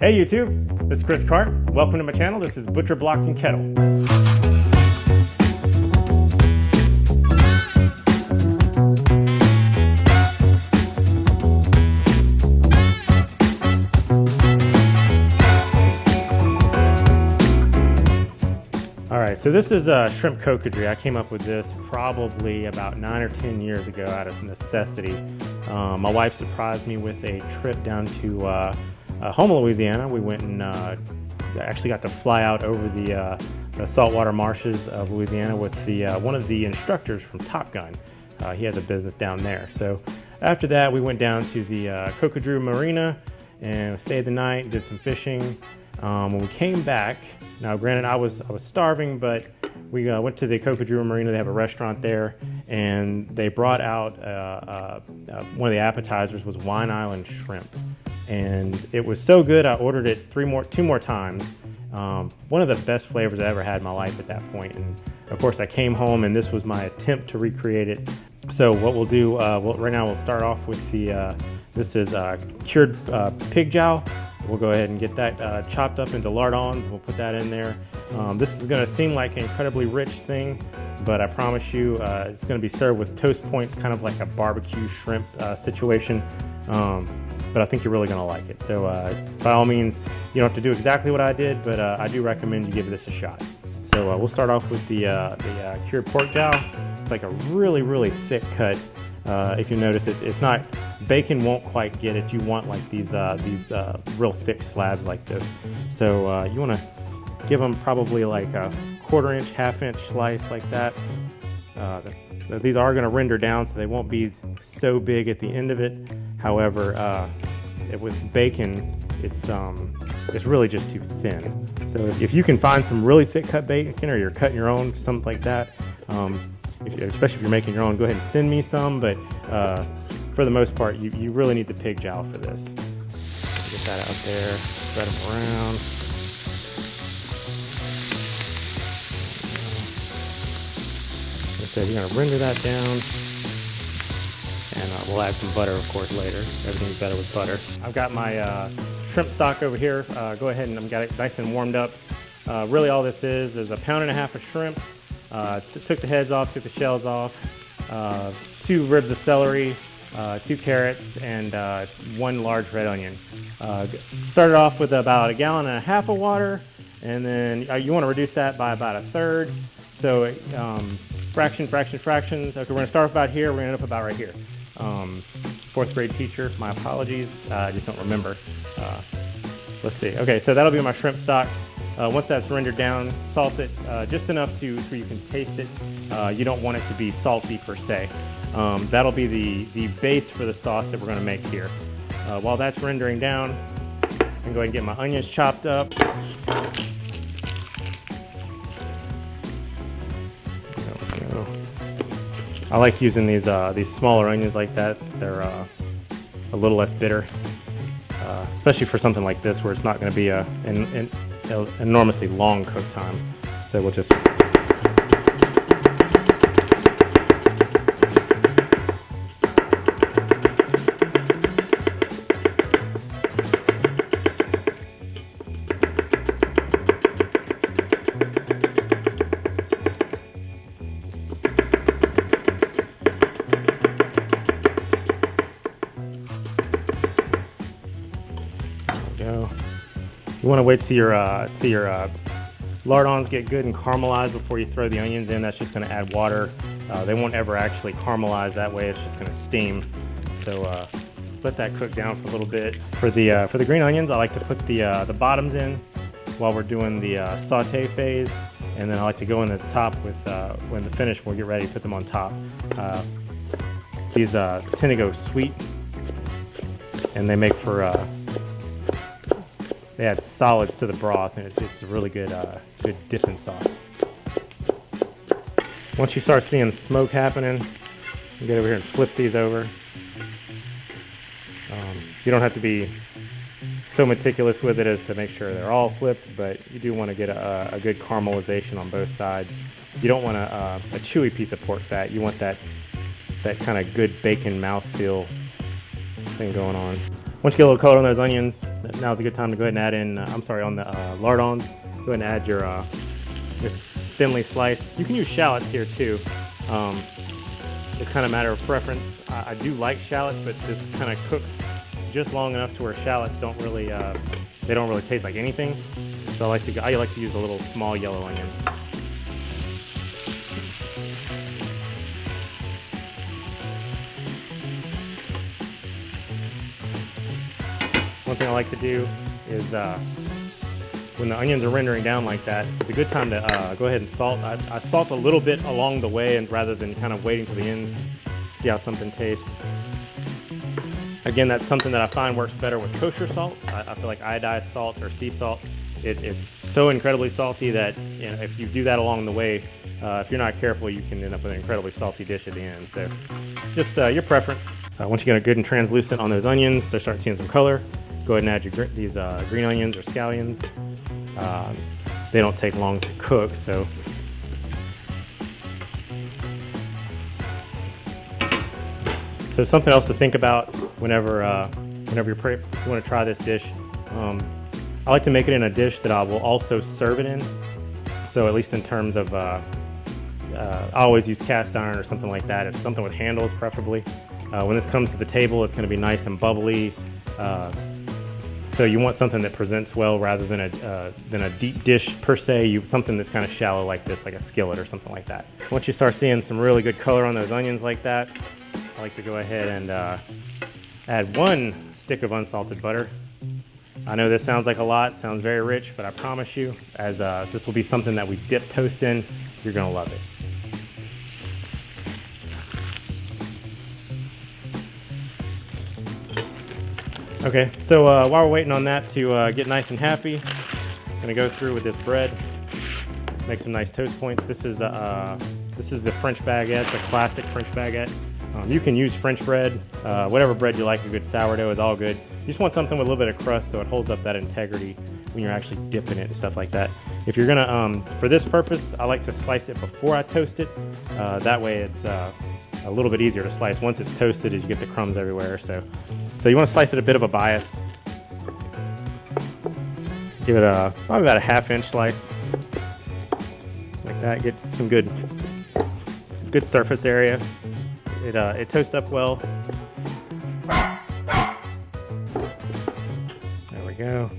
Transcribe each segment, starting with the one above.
Hey YouTube, this is Chris Cart. Welcome to my channel. This is Butcher Block and Kettle. Alright, so this is Shrimp Cocodrie. I came up with this probably about 9 or 10 years ago out of necessity. My wife surprised me with a trip down to Houma, Louisiana. We went and actually got to fly out over the saltwater marshes of Louisiana with one of the instructors from Top Gun. He has a business down there. So after that, we went down to the Cocodrie Marina and stayed the night, did some fishing. When we came back, now granted I was starving, but we went to the Cocodrie Marina. They have a restaurant there, and they brought out one of the appetizers was Wine Island shrimp, and it was so good I ordered it two more times. One of the best flavors I ever had in my life at that point. And of course I came home and this was my attempt to recreate it. So what we'll do, right now we'll start off with this is cured pig jowl. We'll go ahead and get that chopped up into lardons. We'll put that in there. This is going to seem like an incredibly rich thing, but I promise you it's going to be served with toast points, kind of like a barbecue shrimp situation. But I think you're really going to like it. So by all means, you don't have to do exactly what I did, but I do recommend you give this a shot. So we'll start off with the cured pork jowl. It's like a really, really thick cut. If you notice, it's not, bacon won't quite get it. You want like these real thick slabs like this. So you want to give them probably like a 1/4 inch, 1/2 inch slice like that. These are going to render down, so they won't be so big at the end of it. However, with bacon, it's really just too thin. So if you can find some really thick cut bacon, or you're cutting your own, something like that, especially if you're making your own, go ahead and send me some. But for the most part, you really need the pig jowl for this. Get that out there, spread them around. Like I said, you're going to render that down, and we'll add some butter, of course, later. Everything's better with butter. I've got my shrimp stock over here. Go ahead and I've got it nice and warmed up. Really all this is 1.5 pounds of shrimp. Took the heads off, took the shells off, 2 ribs of celery, 2 carrots, and 1 large red onion. Started off with about 1.5 gallons of water, and then you want to reduce that by about 1/3. So fractions. Okay, we're going to start about here. We're going to end up about right here. 4th grade teacher, my apologies. I just don't remember. Let's see. Okay, so that'll be my shrimp stock. Once that's rendered down, salt it just enough so you can taste it. You don't want it to be salty per se. That'll be the base for the sauce that we're going to make here. While that's rendering down, I can go ahead and get my onions chopped up. I like using these smaller onions like that. They're a little less bitter, especially for something like this where it's not going to be an enormously long cook time. So we'll just go. You want to wait till your lardons get good and caramelized before you throw the onions in. That's just going to add water. They won't ever actually caramelize that way. It's just going to steam. So let that cook down for a little bit. For the green onions, I like to put the bottoms in while we're doing the saute phase, and then I like to go in at the top with when the finish. We'll get ready to put them on top. These tend to go sweet, and they make for they add solids to the broth, and it's a really good dipping sauce. Once you start seeing smoke happening, you get over here and flip these over. You don't have to be so meticulous with it as to make sure they're all flipped, but you do want to get a good caramelization on both sides. You don't want a chewy piece of pork fat. You want that kind of good bacon mouthfeel thing going on. Once you get a little color on those onions, now's a good time to go ahead and add in, on the lardons, go ahead and add your thinly sliced. You can use shallots here too. It's kind of a matter of preference. I do like shallots, but this kind of cooks just long enough to where shallots don't really, they don't really taste like anything. So I like to use the little small yellow onions. One thing I like to do is when the onions are rendering down like that, it's a good time to go ahead and salt. I salt a little bit along the way, and rather than kind of waiting to the end, see how something tastes. Again, that's something that I find works better with kosher salt. I feel like iodized salt or sea salt, it's so incredibly salty that, you know, if you do that along the way, if you're not careful, you can end up with an incredibly salty dish at the end. So just your preference. Once you get a good and translucent on those onions, they start seeing some color, go ahead and add these green onions or scallions. They don't take long to cook, so something else to think about whenever you want to try this dish. I like to make it in a dish that I will also serve it in. So at least in terms of, I always use cast iron or something like that. It's something with handles preferably. When this comes to the table, it's going to be nice and bubbly. So you want something that presents well rather than a deep dish per se. Something that's kind of shallow like this, like a skillet or something like that. Once you start seeing some really good color on those onions like that, I like to go ahead and add 1 stick of unsalted butter. I know this sounds like a lot, sounds very rich, but I promise you, as this will be something that we dip toast in, you're gonna love it. Okay, so while we're waiting on that to get nice and happy, I'm gonna go through with this bread, make some nice toast points. This is the French baguette, the classic French baguette. You can use French bread, whatever bread you like. A good sourdough is all good. You just want something with a little bit of crust so it holds up that integrity when you're actually dipping it and stuff like that. If you're gonna, for this purpose, I like to slice it before I toast it. That way it's a little bit easier to slice. Once it's toasted, you get the crumbs everywhere. So you want to slice it a bit of a bias. Give it probably about a 1/2 inch slice, like that. Get some good surface area. It toasts up well. There we go.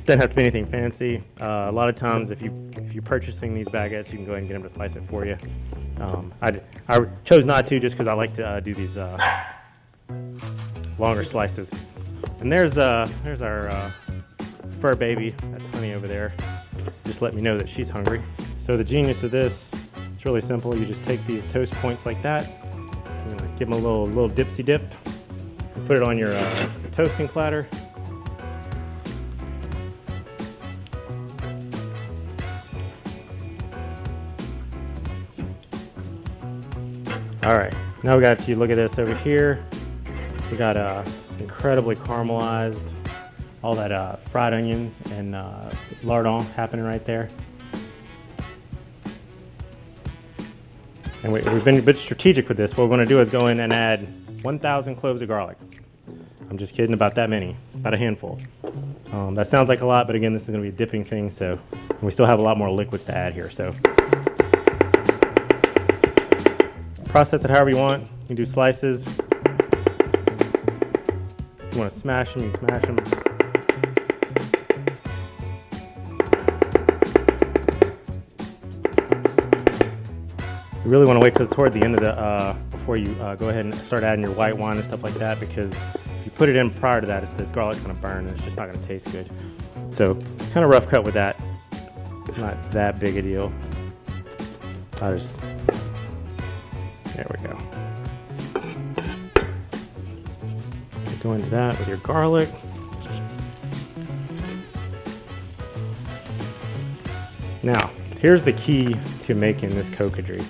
Doesn't have to be anything fancy. A lot of times, if you're purchasing these baguettes, you can go ahead and get them to slice it for you. I chose not to just because I like to do these longer slices. And there's our fur baby. That's Honey over there. Just let me know that she's hungry. So the genius of this, it's really simple. You just take these toast points like that. Give them a little dipsy dip. Put it on your toasting platter. All right, now we got you. Look at this over here. We got incredibly caramelized, all that fried onions and lardon happening right there. And we've been a bit strategic with this. What we're going to do is go in and add 1,000 cloves of garlic. I'm just kidding, about that many, about a handful. That sounds like a lot, but again, this is going to be a dipping thing, so we still have a lot more liquids to add here. So process it however you want. You can do slices. If you want to smash them, you can smash them. You really want to wait toward the end of the before you go ahead and start adding your white wine and stuff like that, because if you put it in prior to that, this garlic's going to burn and it's just not going to taste good. So kind of rough cut with that. It's not that big a deal. There we go. Go into that with your garlic. Now, here's the key to making this cocodrie.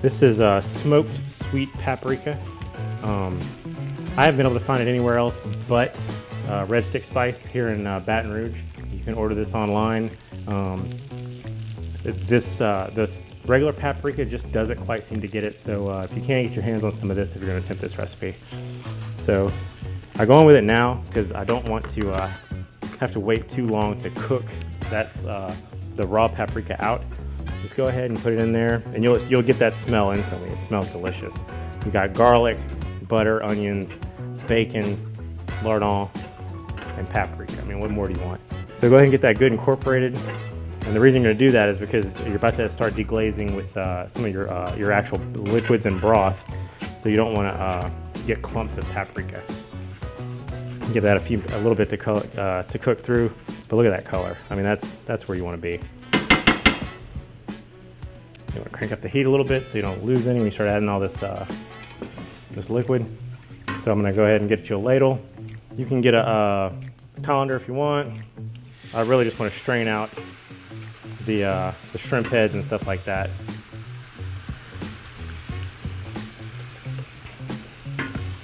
This is smoked sweet paprika. I haven't been able to find it anywhere else but Red Stick Spice here in Baton Rouge. You can order this online. This regular paprika just doesn't quite seem to get it, so if you can get your hands on some of this if you're going to attempt this recipe. So I go in with it now because I don't want to have to wait too long to cook that the raw paprika out. Just go ahead and put it in there, and you'll get that smell instantly. It smells delicious. You got garlic, butter, onions, bacon, lardon, and paprika. I mean, what more do you want? So go ahead and get that good incorporated. And the reason you're going to do that is because you're about to start deglazing with some of your actual liquids and broth. So you don't want to get clumps of paprika. Give that a little bit to cook through. But look at that color. I mean, that's where you want to be. You want to crank up the heat a little bit so you don't lose any when you start adding all this this liquid. So I'm going to go ahead and get you a ladle. You can get a colander if you want. I really just want to strain out the shrimp heads and stuff like that.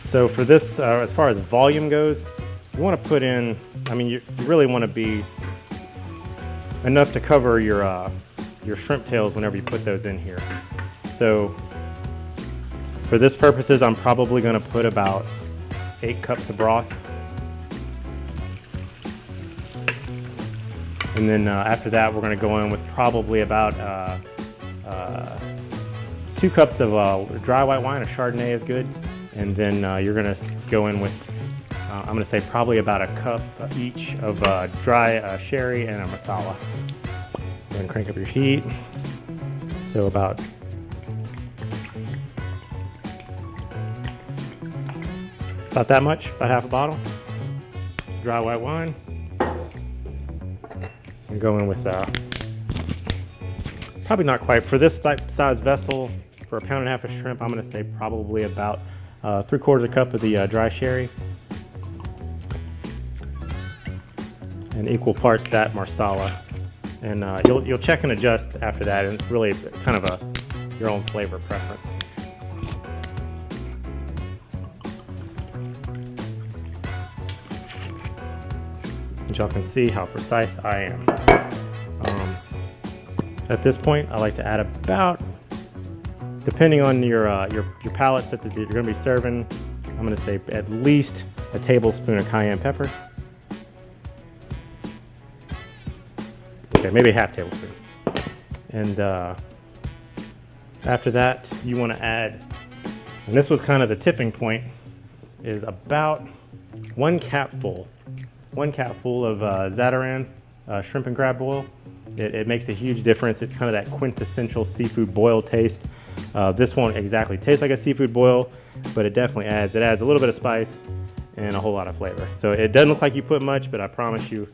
So for this, as far as volume goes, you want to put in, I mean, you really want to be enough to cover your shrimp tails whenever you put those in here. So for this purposes, I'm probably going to put about 8 cups of broth. And then after that, we're going to go in with probably about 2 cups of dry white wine. A Chardonnay is good. And then you're going to go in with, I'm going to say probably about a cup each of dry sherry and a masala. Go ahead and crank up your heat. So about that much, about half a bottle. Dry white wine. And go in with probably not quite for this size vessel. For 1.5 pounds of shrimp, I'm going to say probably about 3/4 cup of the dry sherry, and equal parts that marsala. And you'll check and adjust after that, and it's really kind of your own flavor preference. And y'all can see how precise I am. At this point, I like to add about, depending on your palettes that you're going to be serving, I'm going to say at least a tablespoon of cayenne pepper. Okay, maybe a half tablespoon. And after that, you want to add, and this was kind of the tipping point, is about 1 capful of Zatarain's shrimp and crab oil. It makes a huge difference. It's kind of that quintessential seafood boil taste. This won't exactly taste like a seafood boil, but it definitely adds a little bit of spice and a whole lot of flavor. So it doesn't look like you put much, but I promise you,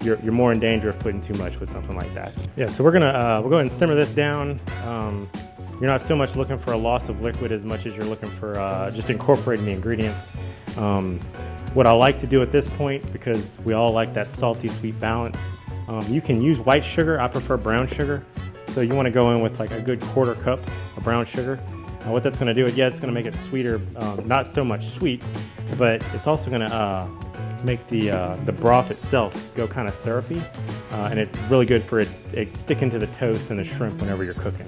you're more in danger of putting too much with something like that. Yeah, so we'll go ahead and simmer this down. You're not so much looking for a loss of liquid as much as you're looking for just incorporating the ingredients. What I like to do at this point, because we all like that salty sweet balance, you can use white sugar. I prefer brown sugar. So you want to go in with like a good 1/4 cup of brown sugar. What that's going to do, it's going to make it sweeter, not so much sweet, but it's also going to make the broth itself go kind of syrupy, and it's really good for it sticking to the toast and the shrimp whenever you're cooking.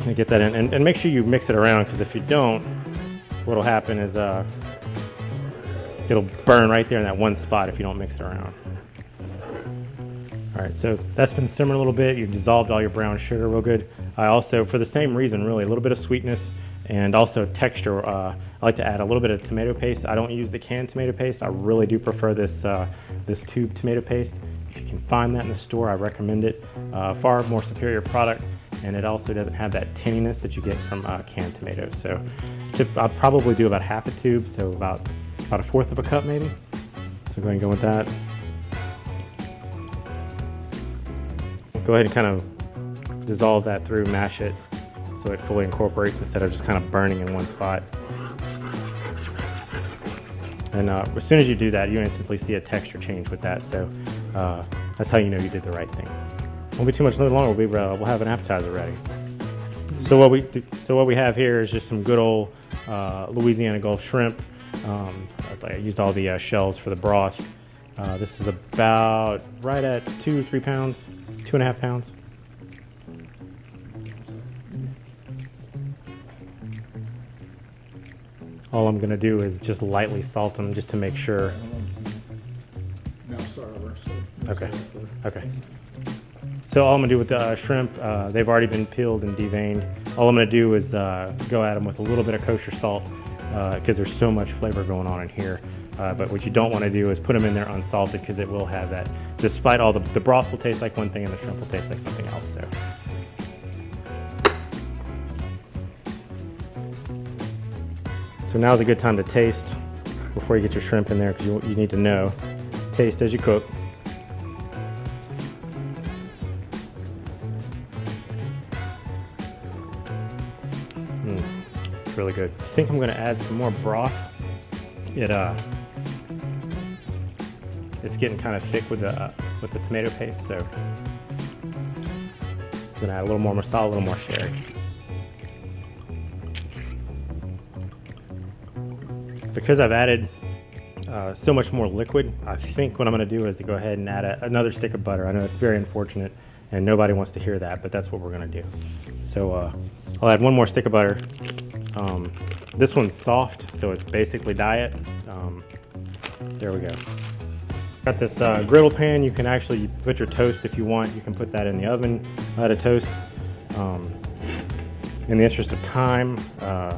And get that in, and make sure you mix it around, because if you don't, what'll happen is it'll burn right there in that one spot if you don't mix it around. All right, so that's been simmering a little bit. You've dissolved all your brown sugar real good. I also, for the same reason, really, a little bit of sweetness and also texture. I like to add a little bit of tomato paste. I don't use the canned tomato paste. I really do prefer this tube tomato paste. If you can find that in the store, I recommend it. Far more superior product, and it also doesn't have that tinniness that you get from canned tomatoes. So I'll probably do about half a tube, so about 1/4 cup maybe. So go ahead and go with that. Go ahead and kind of dissolve that through, mash it so it fully incorporates instead of just kind of burning in one spot. And as soon as you do that, you instantly see a texture change with that. So that's how you know you did the right thing. Won't be too much longer. We'll have an appetizer ready. So what we have here is just some good old Louisiana Gulf shrimp. I used all the shells for the broth. This is about right at 2-3 pounds. 2.5 pounds. All I'm gonna do is just lightly salt them just to make sure. Now start over. Okay. Okay. So all I'm gonna do with the shrimp, they've already been peeled and deveined. All I'm gonna do is go at them with a little bit of kosher salt because there's so much flavor going on in here. But what you don't want to do is put them in there unsalted because it will have that. Despite all the broth will taste like one thing and the shrimp will taste like something else. So now's a good time to taste before you get your shrimp in there because you need to know. Taste as you cook. It's really good. I think I'm going to add some more broth. It's getting kind of thick with the tomato paste, so I'm going to add a little more masala, a little more sherry. Because I've added so much more liquid, I think what I'm going to do is to go ahead and add another stick of butter. I know it's very unfortunate and nobody wants to hear that, but that's what we're going to do. So I'll add one more stick of butter. This one's soft, so it's basically diet. There we go. Got this griddle pan. You can actually put your toast if you want. You can put that in the oven to toast. In the interest of time,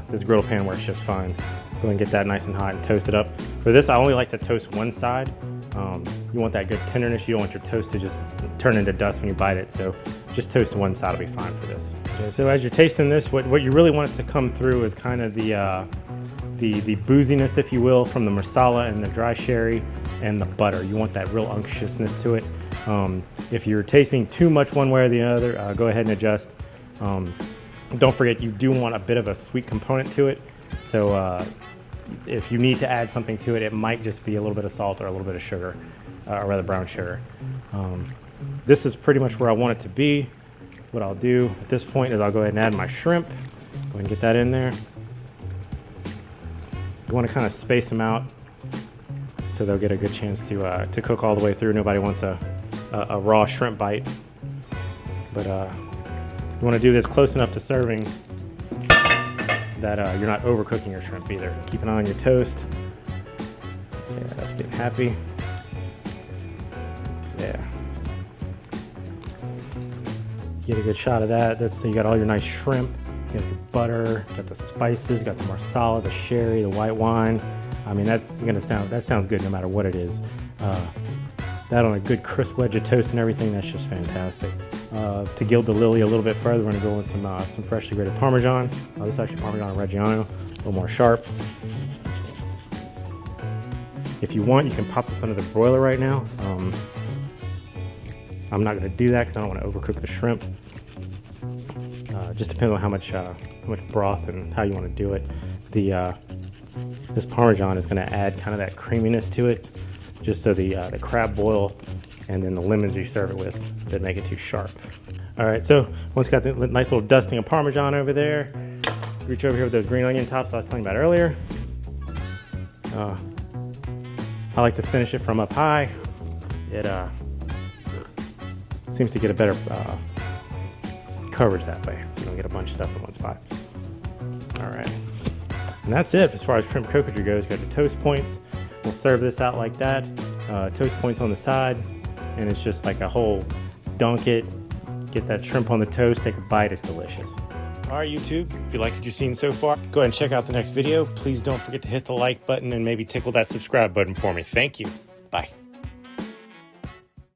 this griddle pan works just fine. Go and get that nice and hot and toast it up. For this, I only like to toast one side. You want that good tenderness. You don't want your toast to just turn into dust when you bite it. So just toast one side will be fine for this. Okay, so as you're tasting this, what you really want it to come through is kind of the booziness, if you will, from the masala and the dry sherry and the butter. You want that real unctuousness to it. If you're tasting too much one way or the other, go ahead and adjust. Don't forget, you do want a bit of a sweet component to it. So if you need to add something to it, it might just be a little bit of salt or a little bit of sugar, or rather brown sugar. This is pretty much where I want it to be. What I'll do at this point is I'll go ahead and add my shrimp. Go ahead and get that in there. You want to kind of space them out so they'll get a good chance to cook all the way through. Nobody wants a raw shrimp bite. But you want to do this close enough to serving that you're not overcooking your shrimp either. Keep an eye on your toast. Yeah, that's getting happy. Yeah. Get a good shot of that. That's so you got all your nice shrimp. You got your butter, got the spices, got the marsala, the sherry, the white wine. I mean, that sounds good no matter what it is. That on a good crisp wedge of toast and everything, that's just fantastic. To gild the lily a little bit further, we're gonna go with some freshly grated Parmesan. This is actually Parmesan Reggiano, a little more sharp. If you want, you can pop this under the broiler right now. I'm not gonna do that because I don't want to overcook the shrimp. Just depends on how much broth and how you want to do it. This Parmesan is going to add kind of that creaminess to it, just so the crab boil and then the lemons you serve it with that make it too sharp. All right, so once you got the nice little dusting of Parmesan over there, reach over here with those green onion tops I was telling you about earlier. I like to finish it from up high. It seems to get a better coverage that way, so you don't get a bunch of stuff in one spot. All right, and that's it as far as shrimp coquetry goes. You got the toast points. We'll serve this out like that. Toast points on the side, and it's just like a whole dunk it, get that shrimp on the toast, take a bite. It's delicious. All right, YouTube, if you like what you've seen so far, go ahead and check out the next video. Please don't forget to hit the like button and maybe tickle that subscribe button for me. Thank you. Bye.